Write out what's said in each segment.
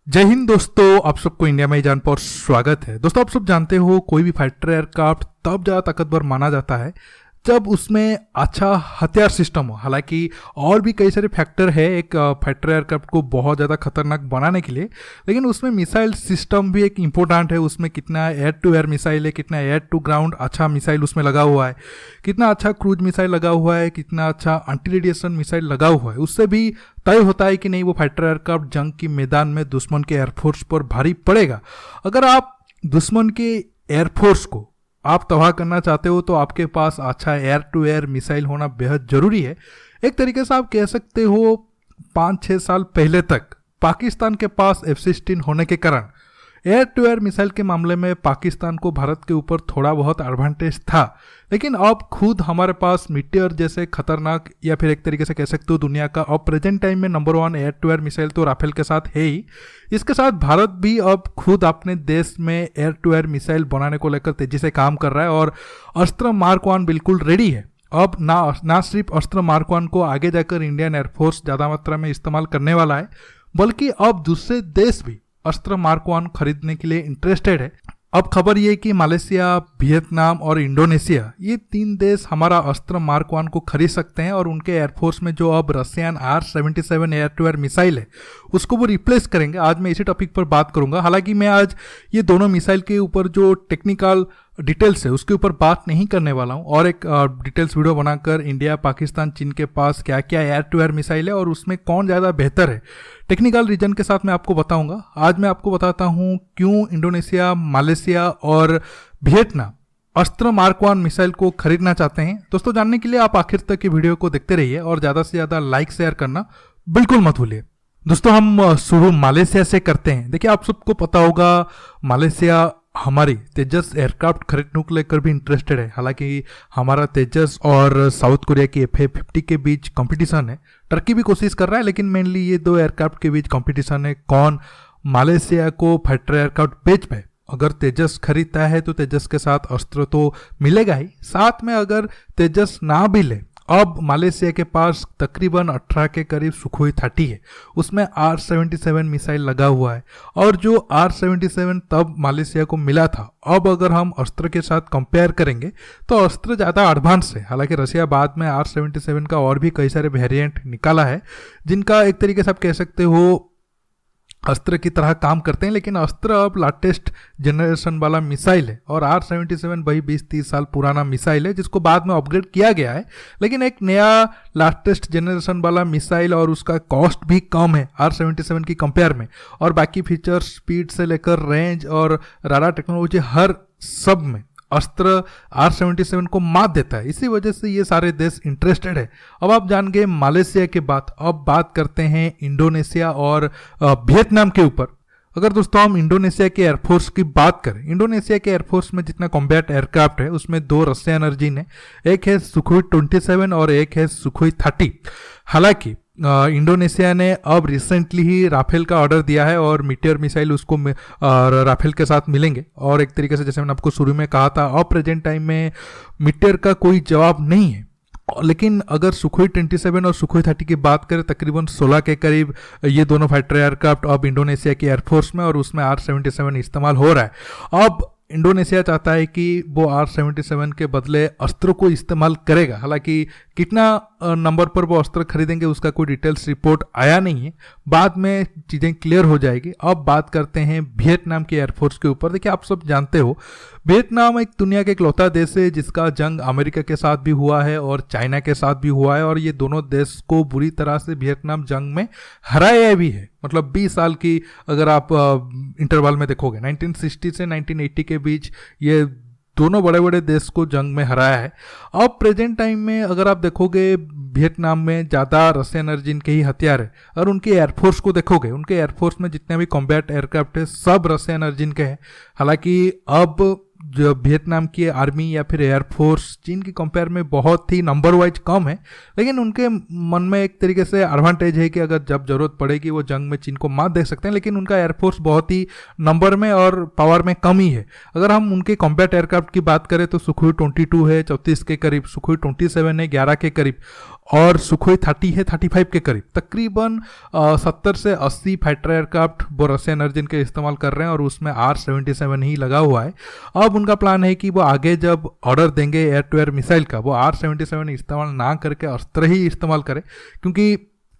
जय हिंद दोस्तों, आप सबको इंडिया में जान पर स्वागत है। दोस्तों, आप सब जानते हो कोई भी फाइटर एयरक्राफ्ट तब ज़्यादा ताकतवर माना जाता है जब उसमें अच्छा हथियार सिस्टम हो। हालांकि और भी कई सारे फैक्टर है एक फाइटर एयरक्राफ्ट को बहुत ज़्यादा खतरनाक बनाने के लिए, लेकिन उसमें मिसाइल सिस्टम भी एक इम्पोर्टेंट है। उसमें कितना एयर टू एयर मिसाइल है, कितना एयर टू ग्राउंड अच्छा मिसाइल उसमें लगा हुआ है, कितना अच्छा क्रूज मिसाइल लगा हुआ है, कितना अच्छा एंटी रेडिएशन मिसाइल लगा हुआ है। उससे भी तय होता है कि नहीं वो फाइटर एयरक्राफ्ट जंग की मैदान में दुश्मन के एयरफोर्स पर भारी पड़ेगा। अगर आप दुश्मन के एयरफोर्स को आप तबाह करना चाहते हो तो आपके पास अच्छा एयर टू एयर मिसाइल होना बेहद जरूरी है। एक तरीके से आप कह सकते हो 5-6 साल पहले तक पाकिस्तान के पास F-16 होने के कारण एयर टू एयर मिसाइल के मामले में पाकिस्तान को भारत के ऊपर थोड़ा बहुत एडवांटेज था, लेकिन अब खुद हमारे पास मीटियर जैसे खतरनाक या फिर एक तरीके से कह सकते हो दुनिया का अब प्रेजेंट टाइम में number 1 air to air missile तो राफेल के साथ है ही। इसके साथ भारत भी अब खुद अपने देश में एयर टू एयर मिसाइल बनाने को लेकर तेजी से काम कर रहा है और अस्त्र मार्क 1 बिल्कुल रेडी है। अब ना सिर्फ अस्त्र मार्क 1 को आगे जाकर इंडियन एयरफोर्स ज़्यादा मात्रा में इस्तेमाल करने वाला है, बल्कि अब दूसरे देश भी अस्त्र मार्क 1 खरीदने के लिए इंटरेस्टेड है। अब खबर ये कि मलेशिया, वियतनाम और इंडोनेशिया ये 3 देश हमारा अस्त्र मार्क 1 को खरीद सकते हैं और उनके एयरफोर्स में जो अब Russian R-77 air to air missile है उसको वो रिप्लेस करेंगे। आज मैं इसी टॉपिक पर बात करूंगा। हालांकि मैं आज ये दोनों मिसाइल के ऊपर जो टेक्निकल डिटेल्स है उसके ऊपर बात नहीं करने वाला हूं और एक डिटेल्स वीडियो बनाकर इंडिया, पाकिस्तान, चीन के पास क्या क्या एयर टू एयर मिसाइल है और उसमें कौन ज़्यादा बेहतर है टेक्निकल रीजन के साथ मैं आपको बताऊंगा। आज मैं आपको बताता हूं क्यों इंडोनेशिया, मलेशिया और वियतनाम अस्त्र मार्क 1 मिसाइल को खरीदना चाहते हैं। दोस्तों, जानने के लिए आप आखिर तक की वीडियो को देखते रहिए और ज़्यादा से ज़्यादा लाइक शेयर करना बिल्कुल मत भूलिए। दोस्तों, हम शुरू मलेशिया से करते हैं। देखिए, आप सबको पता होगा मलेशिया हमारी तेजस एयरक्राफ्ट खरीदने को लेकर भी इंटरेस्टेड है। हालांकि हमारा तेजस और साउथ कोरिया की FA-50 के बीच कंपटीशन है। टर्की भी कोशिश कर रहा है, लेकिन मेनली ये 2 एयरक्राफ्ट के बीच कंपटीशन है कौन मलेशिया को फाइटर एयरक्राफ्ट बेच पाए। अगर तेजस खरीदता है तो तेजस के साथ अस्त्र तो मिलेगा ही, साथ में अगर तेजस ना भी ले, अब मलेशिया के पास तकरीबन 18 के करीब सुखोई 30 है, उसमें R-77 मिसाइल लगा हुआ है और जो R-77 तब मलेशिया को मिला था, अब अगर हम अस्त्र के साथ कंपेयर करेंगे तो अस्त्र ज़्यादा एडवांस है। हालांकि रशिया बाद में R-77 का और भी कई सारे वेरिएंट निकाला है जिनका एक तरीके से आप कह सकते हो अस्त्र की तरह काम करते हैं, लेकिन अस्त्र अब लेटेस्ट जनरेशन वाला मिसाइल है और R-77 वही 20-30 साल पुराना मिसाइल है जिसको बाद में अपग्रेड किया गया है, लेकिन एक नया लेटेस्ट जनरेशन वाला मिसाइल और उसका कॉस्ट भी कम है R-77 की कंपेयर में और बाकी फीचर्स, स्पीड से लेकर रेंज और राडार टेक्नोलॉजी हर सब में अस्त्र R-77 को मात देता है। इसी वजह से ये सारे देश इंटरेस्टेड है। अब आप जान गए मलेशिया के बाद, अब बात करते हैं इंडोनेशिया और वियतनाम के ऊपर। अगर दोस्तों हम इंडोनेशिया के एयरफोर्स की बात करें, इंडोनेशिया के एयरफोर्स में जितना कॉम्बैट एयरक्राफ्ट है उसमें 2 रशियन अर्जिन है, एक है सुखोई 27 और एक है सुखोई 30। हालांकि इंडोनेशिया ने अब रिसेंटली ही राफेल का ऑर्डर दिया है और मीटियर मिसाइल उसको राफेल के साथ मिलेंगे और एक तरीके से जैसे मैंने आपको शुरू में कहा था अब प्रेजेंट टाइम में मीटियर का कोई जवाब नहीं है। लेकिन अगर सुखोई 27 और सुखोई 30 की बात करें तकरीबन 16 के करीब ये दोनों फाइटर एयरक्राफ्ट अब इंडोनेशिया की एयरफोर्स में और उसमें R-77 इस्तेमाल हो रहा है। अब इंडोनेशिया चाहता है कि वो R-77 के बदले अस्त्रों को इस्तेमाल करेगा। हालांकि कितना नंबर पर वो अस्त्र खरीदेंगे उसका कोई डिटेल्स रिपोर्ट आया नहीं है, बाद में चीज़ें क्लियर हो जाएगी। अब बात करते हैं वियतनाम के एयरफोर्स के ऊपर। देखिए, आप सब जानते हो वियतनाम एक दुनिया का इकलौता देश है जिसका जंग अमेरिका के साथ भी हुआ है और चाइना के साथ भी हुआ है और ये दोनों देश को बुरी तरह से वियतनाम जंग में हराया भी है। मतलब 20 साल की अगर आप इंटरवल में देखोगे 1960 से 1980 के बीच ये दोनों बड़े बड़े देश को जंग में हराया है। अब प्रेजेंट टाइम में अगर आप देखोगे वियतनाम में ज़्यादा रशियन अर्जिन के ही हथियार है और उनके एयरफोर्स को देखोगे, उनके एयरफोर्स में जितने भी कॉम्बैट एयरक्राफ्ट है सब रशियन अर्जिन के हैं। हालांकि अब जो वियतनाम की आर्मी या फिर एयरफोर्स चीन की कंपेयर में बहुत ही नंबर वाइज कम है, लेकिन उनके मन में एक तरीके से एडवांटेज है कि अगर जब जरूरत पड़ेगी वो जंग में चीन को मात दे सकते हैं, लेकिन उनका एयरफोर्स बहुत ही नंबर में और पावर में कम ही है। अगर हम उनके कॉम्बैट एयरक्राफ्ट की बात करें तो सुखोई 22 है 34 के करीब, सुखोई 27 है 11 के करीब, और सुखोई 30 है 35 के करीब। तकरीबन 70 से 80 फाइटर एयरक्राफ्ट वो रशियन अर्जन के इस्तेमाल कर रहे हैं और उसमें R-77 ही लगा हुआ है। अब उनका प्लान है कि वो आगे जब ऑर्डर देंगे एयर टू एयर मिसाइल का, वो R-77 इस्तेमाल ना करके अस्त्र ही इस्तेमाल करें, क्योंकि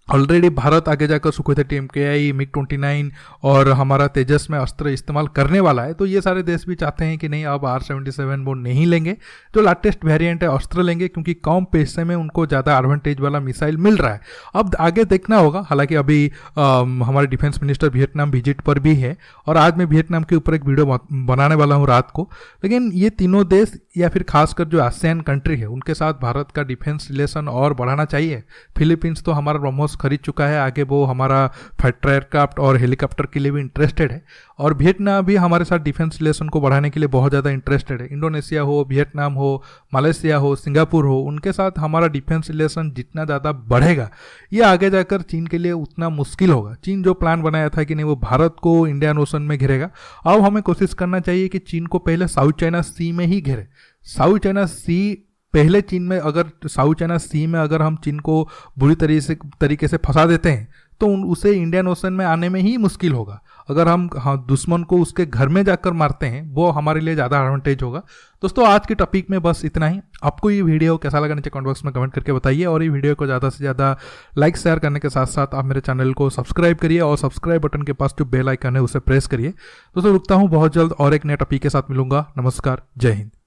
ऑलरेडी भारत आगे जाकर सुखोई 30 MKI, MiG-29 और हमारा तेजस में अस्त्र इस्तेमाल करने वाला है। तो ये सारे देश भी चाहते हैं कि नहीं, अब R-77 वो नहीं लेंगे, जो लेटेस्ट वेरिएंट है अस्त्र लेंगे, क्योंकि कम पैसे में उनको ज़्यादा एडवांटेज वाला मिसाइल मिल रहा है। अब आगे देखना होगा। हालांकि अभी हमारे डिफेंस मिनिस्टर वियतनाम विजिट पर भी है और आज मैं वियतनाम के ऊपर एक वीडियो बनाने वाला हूँ रात को। लेकिन ये तीनों देश या फिर खासकर जो आसियान कंट्री है उनके साथ भारत का डिफेंस रिलेशन और बढ़ाना चाहिए। फिलीपींस तो हमारा ब्रह्मोस खरीद चुका है, आगे वो हमारा फाइटर एयरक्राफ्ट और हेलीकॉप्टर के लिए भी इंटरेस्टेड है, और वियतनाम भी हमारे साथ डिफेंस रिलेशन को बढ़ाने के लिए बहुत ज़्यादा इंटरेस्टेड है। इंडोनेशिया हो, वियतनाम हो, मलेशिया हो, सिंगापुर हो, उनके साथ हमारा डिफेंस रिलेशन जितना ज़्यादा बढ़ेगा ये आगे जाकर चीन के लिए उतना मुश्किल होगा। चीन जो प्लान बनाया था कि नहीं वो भारत को इंडियन ओशन में घेरेगा, अब हमें कोशिश करना चाहिए कि चीन को पहले साउथ चाइना सी में ही घेरे। साउथ चाइना सी पहले चीन में, अगर साउथ चाइना सी में अगर हम चीन को बुरी तरीके से फंसा देते हैं तो उसे इंडियन ओशन में आने में ही मुश्किल होगा। अगर हम दुश्मन को उसके घर में जाकर मारते हैं वो हमारे लिए ज़्यादा एडवांटेज होगा। दोस्तों आज के टॉपिक में बस इतना ही। आपको ये वीडियो कैसा लगा नीचे कमेंट बॉक्स में कमेंट करके बताइए, और ये वीडियो को ज़्यादा से ज़्यादा लाइक शेयर करने के साथ साथ आप मेरे चैनल को सब्सक्राइब करिए और सब्सक्राइब बटन के पास जो बेल आइकन है उसे प्रेस करिए। दोस्तों रुकता हूँ, बहुत जल्द और एक नए टॉपिक के साथ मिलूंगा। नमस्कार, जय हिंद।